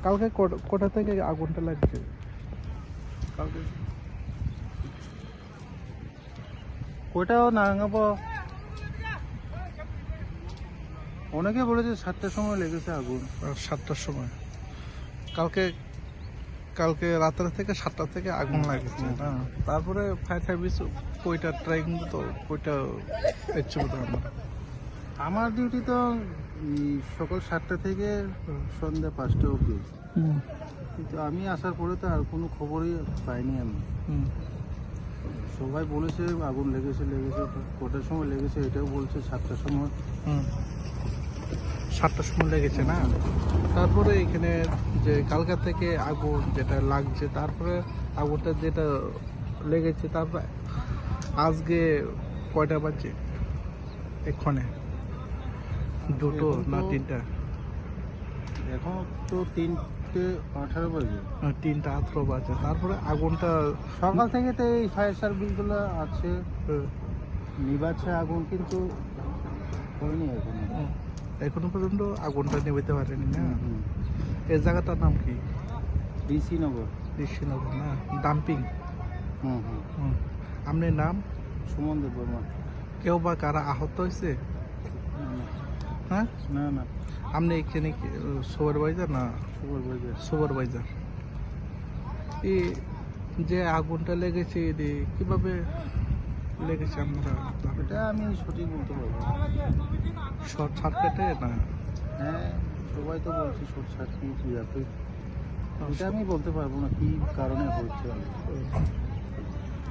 কালকে কোটা থেকে আগুনটা লাগছে কালকে কোটাও নাঙাবো অনেকে বলেছে 7টার সময় লেগেছে আগুন 7টার সময় কালকে রাতের থেকে 7টা থেকে আগুন লাগছে না তারপরে ফায়ার সার্ভিস কইটা ট্রাই কিন্তু তো কইটা পেয়েছে আমার ডিউটি তো সকাল 7টা থেকে সন্ধ্যা 5টা অবধি কিন্তু আমি আসার পরে তো আর কোনো খবরই পাইনি আমি সবাই বলেছে আগুন লেগেছে কটার সময় লেগেছে এটাও বলছে 7টার সময় 7টার সময় লেগেছে না তারপরে এখানে যে কালকা থেকে আগুন যেটা লাগছে তারপরে আগুনটা যেটা লেগেছে তারপরে আজকে কয়টা বাজে এক্ষণে 2টো না 3টা এখন তো 3:18 বাজে 3:18 বাজে তারপরে আগুনটা সকাল থেকে তো এই ফায়ার সার্ভিসগুলো আছে নিভাচ্ছে আগুন কিন্তু হয়নি এখনো পর্যন্ত আগুনটা নিভাতে পারেনি না এই জায়গাটার নাম কি ঋষিনগর না ডাম্পিং আপনার নাম সুমন দেব বর্মা কেউ বা কারা আহত হয়েছে হ্যাঁ না আপনি এখানে সুপারভাইজার না সুপারভাইজার এই যে আগুনটা লেগেছে কিভাবে লেগেছে আমরা এটা আমি সঠিক বলতে পারবো শর্ট সার্কিটে না হ্যাঁ সবাই তো বলছে শর্ট সার্কিট এটা আমি বলতে পারবো না কি কারণে হচ্ছে